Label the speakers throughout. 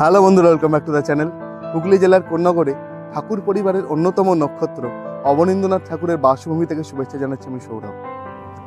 Speaker 1: Hello বন্ধুরা, welcome back to the channel. Hooghly জেলার কোন্নগরে ঠাকুর পরিবারের অন্যতম নক্ষত্র অবনীন্দ্রনাথ ঠাকুরের বাসভূমি থেকে শুভেচ্ছা জানাচ্ছি আমি সৌরভ।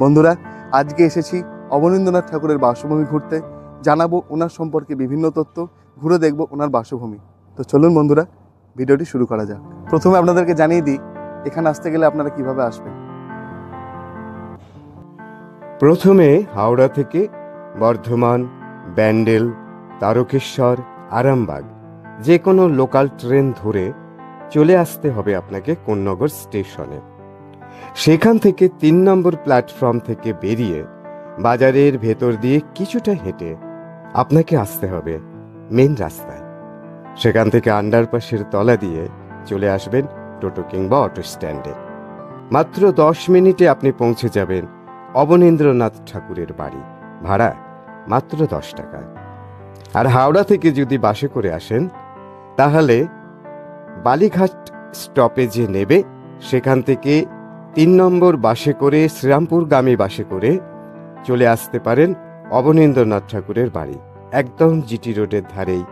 Speaker 1: বন্ধুরা, আজকে এসেছি অবনীন্দ্রনাথ ঠাকুরের বাসভূমি ঘুরতে। জানাবো ওনার সম্পর্কে বিভিন্ন তথ্য, ঘুরে দেখবো ওনার বাসভূমি। তো চলুন বন্ধুরা, ভিডিওটি শুরু করা যাক। প্রথমে আপনাদেরকে জানিয়ে দিই এখানে আসতে গেলে আপনারা কিভাবে আসবেন।
Speaker 2: প্রথমে হাওড়া থেকে বর্ধমান, ব্যান্ডেল, তারকেশ্বর, আরামবাগ যে কোনো লোকাল ট্রেন ধরে চলে আসতে হবে আপনাকে কোন্নগর স্টেশনে। সেখান থেকে ৩ নম্বর প্ল্যাটফর্ম থেকে বেরিয়ে বাজারের ভেতর দিয়ে কিছুটা হেঁটে আপনাকে আসতে হবে মেন রাস্তায়। সেখান থেকে আন্ডারপাসের তলা দিয়ে চলে আসবেন টোটো কিংবা অটো স্ট্যান্ডে। মাত্র 10 মিনিটে আপনি পৌঁছে যাবেন অবনীন্দ্রনাথ ঠাকুরের বাড়ি। ভাড়া মাত্র 10 টাকা। আর হাওড়া থেকে যদি বাসে করে আসেন তাহলে বালিঘাট স্টপেজে নেবে, সেখান থেকে ৩ নম্বর বাসে করে শ্রীরামপুরগামী বাসে করে চলে আসতে পারেন অবনীন্দ্রনাথ ঠাকুরের বাড়ি। একদম জিটি রোডের ধারেই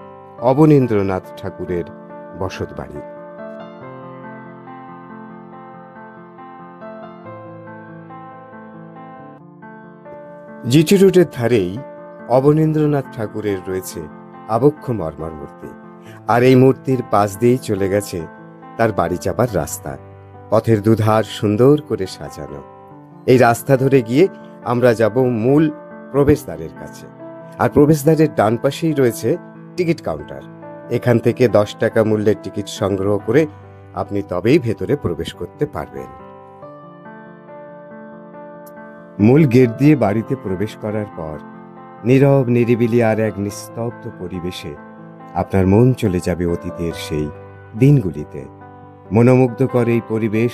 Speaker 2: অবনীন্দ্রনাথ ঠাকুরের বসত বাড়ি। জিটি রোডের ধারেই অবনীন্দ্রনাথ ঠাকুরের রয়েছে আবক্ষ মর্মর মূর্তি, আর এই মূর্তির পাশ দিয়েই চলে গেছে তার বাড়ি যাবার রাস্তা। পথের দুধার সুন্দর করে সাজানো। এই রাস্তা ধরে গিয়ে আমরা যাব মূল প্রবেশদ্বারের কাছে, আর প্রবেশদ্বারের ডান পাশেই রয়েছে টিকিট কাউন্টার। এখান থেকে 10 টাকা মূল্যের টিকিট সংগ্রহ করে আপনি তবেই ভেতরে প্রবেশ করতে পারবেন। মূল গেট দিয়ে বাড়িতে প্রবেশ করার পর নীরব নিরিবিলি আর এক নিস্তব্ধ পরিবেশে আপনার মন চলে যাবে অতীতের সেই দিনগুলিতে। মনোমুগ্ধকর এই পরিবেশ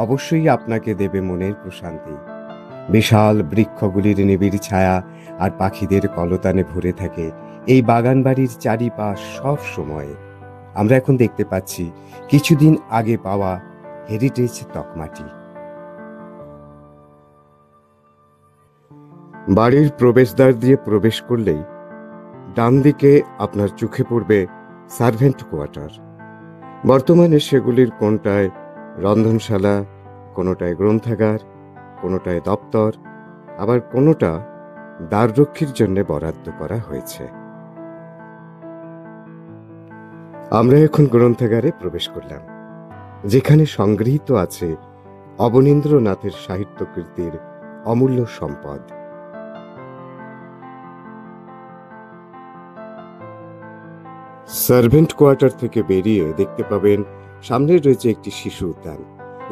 Speaker 2: অবশ্যই আপনাকে দেবে মনের প্রশান্তি। বিশাল বৃক্ষগুলির নিবিড় ছায়া আর পাখিদের কলতানে ভরে থাকে এই বাগান বাড়ির চারিপাশ। সব সময় আমরা এখন দেখতে পাচ্ছি কিছুদিন আগে পাওয়া হেরিটেজ তকমাটি। বাড়ির প্রবেশদ্বার দিয়ে প্রবেশ করলেই ডান দিকে আপনার চোখে পড়বে সার্ভেন্ট কোয়ার্টার। বর্তমানে সেগুলির কোনটায় রন্ধনশালা, কোনোটায় গ্রন্থাগার, কোনোটায় দপ্তর, আবার কোনোটা দ্বাররক্ষীর জন্য বরাদ্দ করা হয়েছে। আমরা এখন গ্রন্থাগারে প্রবেশ করলাম, যেখানে সংগৃহীত আছে অবনীন্দ্রনাথের সাহিত্যকৃতির অমূল্য সম্পদ। সার্ভেন্ট কোয়ার্টার থেকে বেরিয়ে দেখতে পাবেন সামনে রয়েছে একটি শিশু উদ্যান,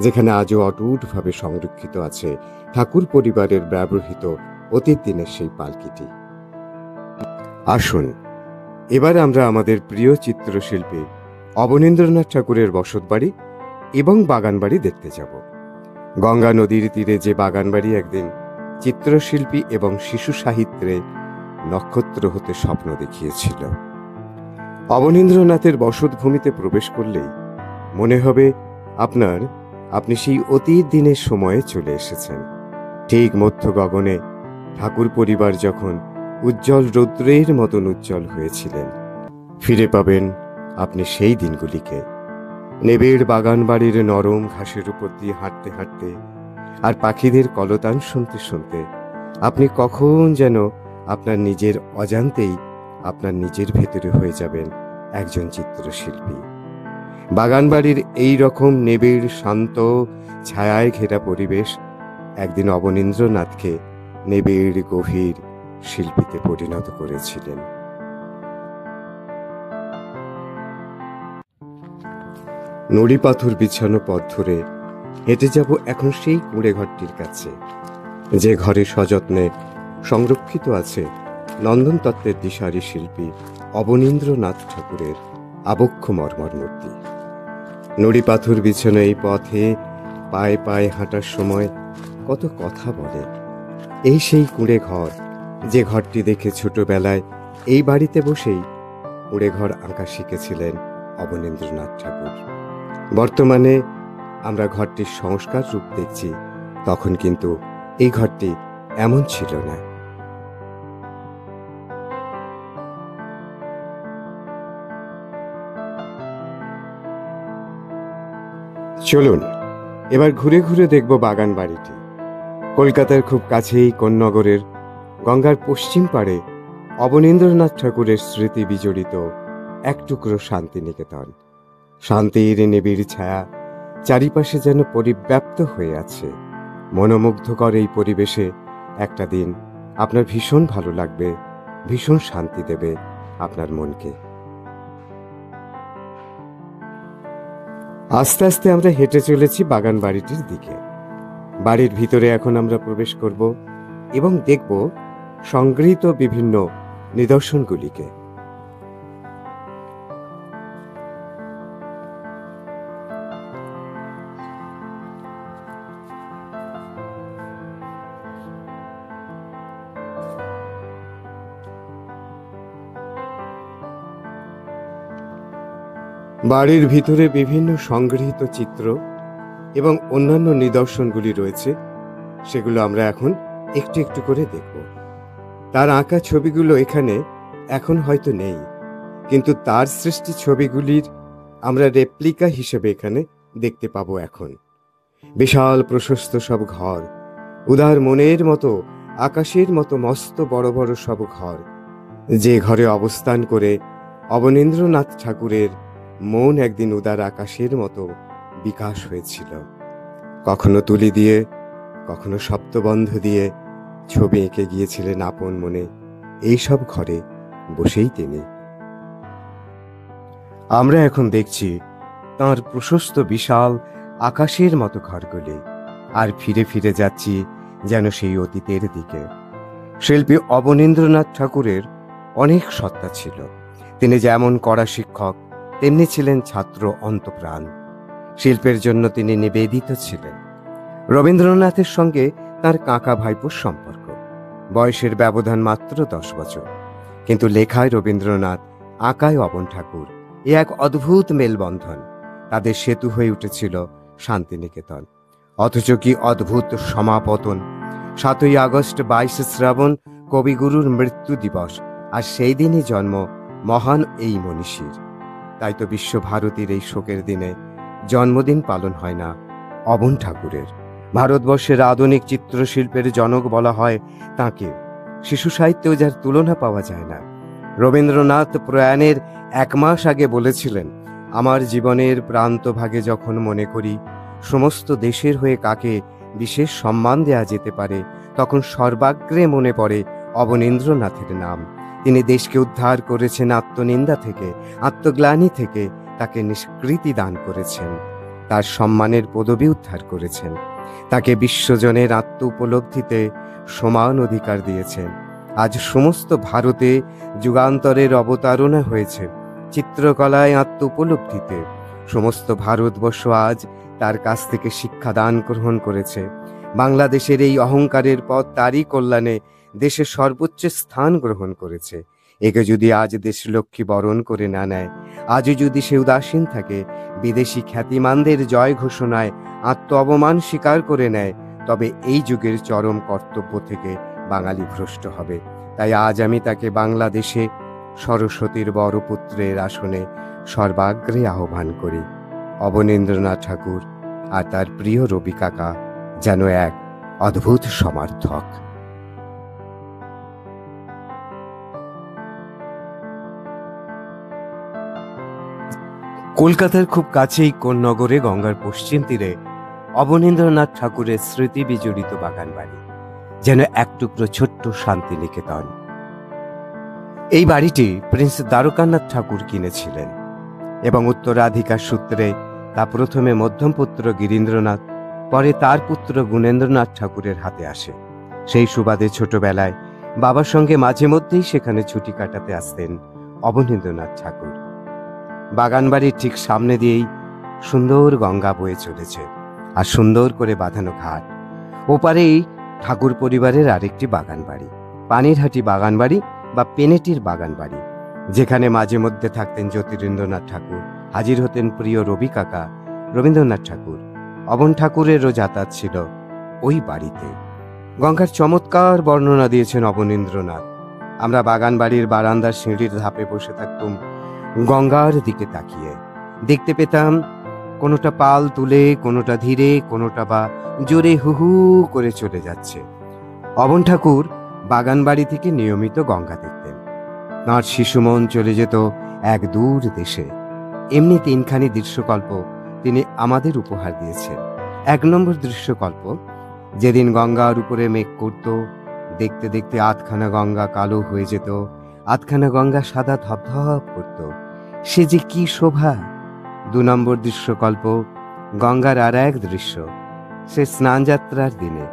Speaker 2: যেখানে আজও অটুটভাবে সংরক্ষিত আছে ঠাকুর পরিবারের ব্যবহৃত অতীত দিনের সেই পালকিটি। আসুন এবার আমরা আমাদের প্রিয় চিত্রশিল্পী অবনীন্দ্রনাথ ঠাকুরের বসতবাড়ি এবং বাগানবাড়ি দেখতে যাব। গঙ্গা নদীর তীরে যে বাগানবাড়ি একদিন চিত্রশিল্পী এবং শিশু সাহিত্যে নক্ষত্র হতে স্বপ্ন দেখিয়েছিল। অবনীন্দ্রনাথের বসতভূমিতে প্রবেশ করলেই মনে হবে আপনি সেই অতীত দিনের সময়ে চলে এসেছেন। ঠিক মধ্য গগনে ঠাকুর পরিবার যখন উজ্জ্বল রৌদ্রের মতন উজ্জ্বল হয়েছিলেন, ফিরে পাবেন আপনি সেই দিনগুলিকে। নেবের বাগান বাড়ির নরম ঘাসের উপর দিয়ে হাঁটতে হাঁটতে আর পাখিদের কলতান শুনতে শুনতে আপনি কখন যেন আপনার নিজের অজান্তেই আপনার নিজের ভেতরে হয়ে যাবেন একজন চিত্রশিল্পী। বাগানবাড়ির এই রকম নিবিড় শান্ত ছায়ায় ঘেরা পরিবেশ একদিন অবনীন্দ্রনাথকে নিবিড় গভীর শিল্পীতে পরিণত করেছিলেন। নুড়ি পাথর বিছানো পথ ধরে হেঁটে যাব এখন সেই কুঁড়ে ঘরটির কাছে, যে ঘরে সযত্নে সংরক্ষিত আছে নন্দন তত্ত্বের দিশারি শিল্পী অবনীন্দ্রনাথ ঠাকুরের আবক্ষ মর্মর মূর্তি। নুড়ি পাথর বিছানো এই পথে পায়ে পায়ে হাঁটার সময় কত কথা বলে। এই সেই কুঁড়ে ঘর, যে ঘরটি দেখে ছোটবেলায় এই বাড়িতে বসেই কুঁড়ে ঘর আঁকা শিখেছিলেন অবনীন্দ্রনাথ ঠাকুর। বর্তমানে আমরা ঘরটির সংস্কার রূপ দেখছি, তখন কিন্তু এই ঘরটি এমন ছিল না। চলুন এবার ঘুরে ঘুরে দেখব বাগান বাড়িটি। কলকাতার খুব কাছেই কোন্নগরের গঙ্গার পশ্চিম পাড়ে অবনীন্দ্রনাথ ঠাকুরের স্মৃতি বিজড়িত এক টুকরো শান্তিনিকেতন। শান্তির নিবিড় ছায়া চারিপাশে যেন পরিব্যাপ্ত হয়ে আছে। মনোমুগ্ধকর এই পরিবেশে একটা দিন আপনার ভীষণ ভালো লাগবে, ভীষণ শান্তি দেবে আপনার মনকে। আস্তে আস্তে আমরা হেঁটে চলেছি বাগান বাড়িটির দিকে। বাড়ির ভিতরে এখন আমরা প্রবেশ করব এবং দেখব সংগৃহীত বিভিন্ন নিদর্শনগুলিকে। বাড়ির ভিতরে বিভিন্ন সংগৃহীত চিত্র এবং অন্যান্য নিদর্শনগুলি রয়েছে, সেগুলো আমরা এখন একটু একটু করে দেখব। তার আঁকা ছবিগুলো এখানে এখন হয়তো নেই, কিন্তু তার সৃষ্টি ছবিগুলির আমরা রেপ্লিকা হিসেবে এখানে দেখতে পাবো। এখন বিশাল প্রশস্ত সব ঘর, উদার মনের মতো আকাশের মতো মস্ত বড় বড় সব ঘর, যে ঘরে অবস্থান করে অবনীন্দ্রনাথ ঠাকুরের মন একদিন উদার আকাশের মতো বিকাশ হয়েছিল। কখনো তুলি দিয়ে, কখনো শব্দবন্ধ দিয়ে ছবি এঁকে গিয়েছিলেন আপন মনে। এইসব ঘরে বসেই তিনি। আমরা এখন দেখছি তাঁর প্রশস্ত বিশাল আকাশের মতো ঘরগুলি, আর ফিরে ফিরে যাচ্ছি যেন সেই অতীতের দিকে। শিল্পী অবনীন্দ্রনাথ ঠাকুরের অনেক সত্তা ছিল। তিনি যেমন কড়া শিক্ষক, তেমনি ছিলেন ছাত্র অন্তঃপ্রাণ। শিল্পের জন্য তিনি নিবেদিত ছিলেন। রবীন্দ্রনাথের সঙ্গে তার কাকা ভাইপোর সম্পর্ক, বয়সের ব্যবধান মাত্র 10 বছর, কিন্তু লেখায় রবীন্দ্রনাথ, আঁকায় অবন ঠাকুর। এ এক অদ্ভুত মেলবন্ধন। তাদের সেতু হয়ে উঠেছিল শান্তিনিকেতন। অথচ কি অদ্ভুত সমাপতন! 7ই আগস্ট 22 শ্রাবণ কবিগুরুর মৃত্যু দিবস, আর সেই দিনই জন্ম মহান এই মনীষীর। তাই তো বিশ্বভারতীর এই শোকের দিনে জন্মদিন পালন হয় না অবন ঠাকুরের। ভারতবর্ষের আধুনিক চিত্রশিল্পের জনক বলা হয় তাঁকে। শিশু সাহিত্যেও যার তুলনা পাওয়া যায় না। রবীন্দ্রনাথ প্রয়াণের 1 মাস আগে বলেছিলেন, আমার জীবনের প্রান্তভাগে যখন মনে করি সমস্ত দেশের হয়ে কাকে বিশেষ সম্মান দেয়া যেতে পারে, তখন সর্বাগ্রে মনে পড়ে অবনীন্দ্রনাথের নাম। তিনি দেশকে উদ্ধার করেছেন আত্মনিন্দা থেকে, আত্মগ্লানি থেকে। তাকে নিষ্কৃতি দান করেছেন, তার সম্মানের পদবি উদ্ধার করেছেন। তাকে বিশ্বজনের আত্ম উপলব্ধিতে সমান অধিকার দিয়েছেন। আজ সমস্ত ভারতে যুগান্তরের অবতারণা হয়েছে চিত্রকলায়, আত্ম উপলব্ধিতে। সমস্ত ভারতবর্ষ আজ তার কাছ থেকে শিক্ষাদান গ্রহণ করেছে। বাংলাদেশের এই অহংকারের পথ তারই কল্যাণে দেশের সর্বোচ্চ স্থান গ্রহণ করেছে। একে যদি আজ দেশলক্ষ্মী বরণ করে না নেয়, আজও যদি সে উদাসীন থাকে, বিদেশি খ্যাতিমানদের জয় ঘোষণায় আত্ম অবমান স্বীকার করে নেয়, তবে এই যুগের চরম কর্তব্য থেকে বাঙালি ভ্রষ্ট হবে। তাই আজ আমি তাকে বাংলাদেশে সরস্বতীর বড় পুত্রের আসনে সর্বাগ্রে আহ্বান করি। অবনীন্দ্রনাথ ঠাকুর আর তার প্রিয় রবি কাকা যেন এক অদ্ভুত সমার্থক। কলকাতার খুব কাছেই কোন্নগরে গঙ্গার পশ্চিম তীরে অবনীন্দ্রনাথ ঠাকুরের স্মৃতি বিজড়িত বাগান বাড়ি, যেন এক টুকরো ছোট্ট শান্তিনিকেতন। এই বাড়িটি প্রিন্স দ্বারকানাথ ঠাকুর কিনেছিলেন এবং উত্তরাধিকার সূত্রে তা প্রথমে মধ্যম পুত্র গিরীন্দ্রনাথ, পরে তার পুত্র গুণেন্দ্রনাথ ঠাকুরের হাতে আসে। সেই সুবাদে ছোটবেলায় বাবার সঙ্গে মাঝে মধ্যেই সেখানে ছুটি কাটাতে আসতেন অবনীন্দ্রনাথ ঠাকুর। বাগানবাড়ির ঠিক সামনে দিয়েই সুন্দর গঙ্গা বয়ে চলেছে, আর সুন্দর করে বাঁধানো ঘাট। ওপারেই ঠাকুর পরিবারের আরেকটি বাগান বাড়ি, পানিরহাটি বাগান বাড়ি বা পেনেটির বাগান বাড়ি, যেখানে মাঝে মধ্যে থাকতেন জ্যোতিরিন্দ্রনাথ ঠাকুর, হাজির হতেন প্রিয় রবি কাকা, রবীন্দ্রনাথ ঠাকুর। অবন ঠাকুরেরও যাতায়াত ছিল ওই বাড়িতে। গঙ্গার চমৎকার বর্ণনা দিয়েছেন অবনীন্দ্রনাথ। আমরা বাগান বাড়ির বারান্দার সিঁড়ির ধাপে বসে থাকতুম গঙ্গার দিকে তাকিয়ে। দেখতে পেতাম কোনোটা পাল তুলে, কোনোটা ধীরে, কোনোটা বা জোরে হু হু করে চলে যাচ্ছে। অবন ঠাকুর বাগান বাড়ি থেকে নিয়মিত গঙ্গা দেখতেন। তাঁর শিশুমন চলে যেত এক দূর দেশে। এমনি তিনখানি দৃশ্যকল্প তিনি আমাদের উপহার দিয়েছেন। 1 নম্বর দৃশ্যকল্প, যেদিন গঙ্গার উপরে মেঘ করত, দেখতে দেখতে আধখানা গঙ্গা কালো হয়ে যেত, আধখানা গঙ্গা সাদা ধপধপ করত, সে যে কি শোভা। 2 নম্বর দৃশ্যকল্প, গঙ্গার আর এক দৃশ্য, সে স্নানযাত্রার দিনে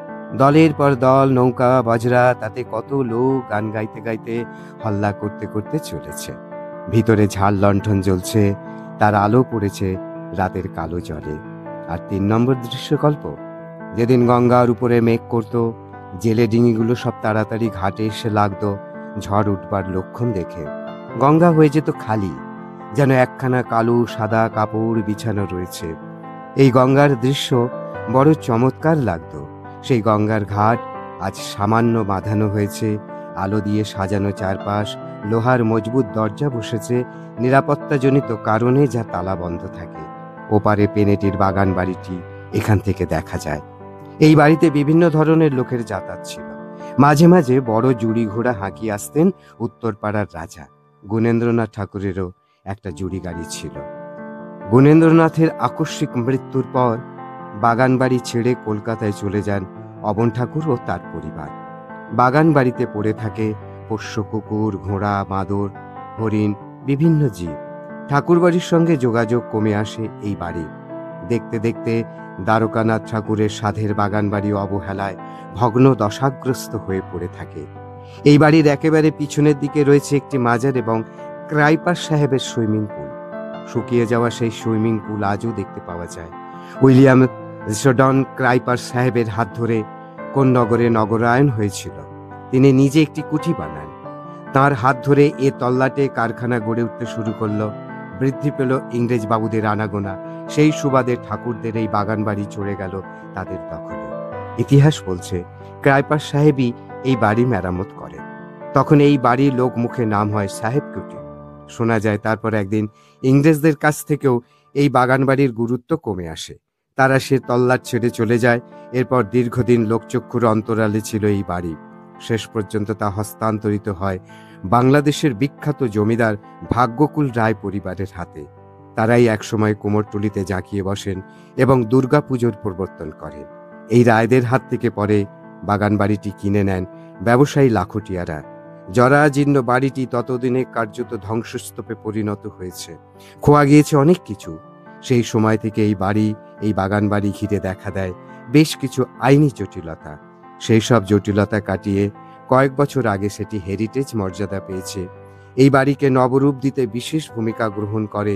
Speaker 2: দলের পর দল, নৌকা, বজরা, তাতে কত লোক গান গাইতে গাইতে হল্লা করতে করতে চলেছে। ভিতরে ঝাড় লণ্ঠন জ্বলছে, তার আলো পড়েছে রাতের কালো জলে। আর 3 নম্বর দৃশ্যকল্প, যেদিন গঙ্গার উপরে মেঘ করত, জেলে ডিঙিগুলো সব তাড়াতাড়ি ঘাটে এসে লাগতো ঝড় উঠবার লক্ষণ দেখে। গঙ্গা হয়ে যেত খালি, যেন একখানা কালো সাদা কাপড় বিছানো রয়েছে। এই গঙ্গার দৃশ্য বড় চমৎকার লাগতো। সেই গঙ্গার ঘাট আজ সামান্য বাঁধানো হয়েছে, আলো দিয়ে সাজানো চারপাশ, লোহার মজবুত দরজা বসেছে নিরাপত্তাজনিত কারণে, যা তালা বন্ধ থাকে। ওপারে পেনেটির বাগান বাড়িটি এখান থেকে দেখা যায়। এই বাড়িতে বিভিন্ন ধরনের লোকের যাতায়াত ছিল। মাঝে মাঝে বড় জুড়ি ঘোড়া হাঁকিয়ে আসতেন উত্তরপাড়ার রাজা। গুণেন্দ্রনাথ ঠাকুরেরও একটা জুড়ি গাড়ি ছিল। গুণেন্দ্রনাথের আকস্মিক মৃত্যুর পর বাগান বাড়ি ছেড়ে কলকাতায় চলে যান অবন ঠাকুর ও তার পরিবার। বাগান বাড়িতে পড়ে থাকে পোষ্য কুকুর, ঘোড়া, বাঁদর, হরিণ, বিভিন্ন জীব। ঠাকুরবাড়ির সঙ্গে যোগাযোগ কমে আসে এই বাড়ি। দেখতে দেখতে দ্বারকানাথ ঠাকুরের সাধের বাগান বাড়ি অবহেলায় ভগ্ন দশাগ্রস্ত হয়ে পড়ে থাকে। এই বাড়ির একেবারে পিছনের দিকে রয়েছে একটি মাজার এবং ক্রাইপার সাহেবের সুইমিং পুল। শুকিয়ে যাওয়া সেই সুইমিং পুল আজও দেখতে পাওয়া যায়। উইলিয়াম জর্ডন ক্রাইপার সাহেবের হাত ধরে কোন নগরে নগরায়ন হয়েছিল। তিনি নিজে একটি কুঠি বানান। তার হাত ধরে এ তল্লাটে কারখানা গড়ে উঠতে শুরু করলো। বৃদ্ধি পেল ইংরেজ বাবুদের আনাগোনা। সেই সুবাদে ঠাকুরদের এই বাগান বাড়ি চড়ে গেল তাদের দখলে। ইতিহাস বলছে ক্রাইপার সাহেবই এই বাড়ি মেরামত করে। তখন এই বাড়ির লোক মুখে নাম হয় সাহেব কুঠি। শোনা যায় তারপর একদিন ইংরেজদের কাছ থেকেও এই বাগান বাড়ির গুরুত্ব কমে আসে। তারা সে তল্লাট ছেড়ে চলে যায়। এরপর দীর্ঘদিন লোকচক্ষুর অন্তরালে ছিল এই বাড়ি। শেষ পর্যন্ত তা হস্তান্তরিত হয় বাংলাদেশের বিখ্যাত জমিদার ভাগ্যকুল রায় পরিবারের হাতে। তারাই একসময় কুমোরটুলিতে জাঁকিয়ে বসেন এবং দুর্গাপুজোর প্রবর্তন করেন। এই রায়দের হাত থেকে পরে বাগান বাড়িটি কিনে নেন ব্যবসায়ী লাখটিয়ারা। জরাজীর্ণ বাড়িটি ততদিনে কার্যত ধ্বংসস্তূপে পরিণত হয়েছে। খোয়া গিয়েছে অনেক কিছু। সেই সময় থেকে এই বাড়ি, এই বাগান বাড়ি ঘিরে দেখা দেয় বেশ কিছু আইনি জটিলতা। সেই সব জটিলতা কাটিয়ে কয়েক বছর আগে সেটি হেরিটেজ মর্যাদা পেয়েছে। এই বাড়িকে নবরূপ দিতে বিশেষ ভূমিকা গ্রহণ করে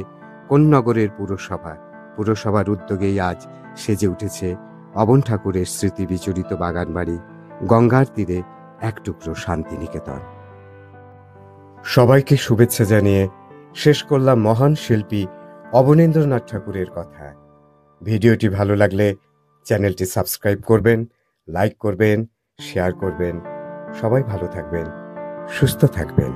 Speaker 2: কোন্নগরের পুরসভা। পুরসভার উদ্যোগেই আজ সেজে উঠেছে অবন ঠাকুরের স্মৃতি বিচরিত বাগান বাড়ি, গঙ্গার তীরে এক টুকরো শান্তিনিকেতন। সবাইকে শুভেচ্ছা জানিয়ে শেষ করলাম মহান শিল্পী অবনীন্দ্রনাথ ঠাকুরের কথা। ভিডিওটি ভালো লাগলে চ্যানেলটি সাবস্ক্রাইব করবেন, লাইক করবেন, শেয়ার করবেন। সবাই ভালো থাকবেন, সুস্থ থাকবেন।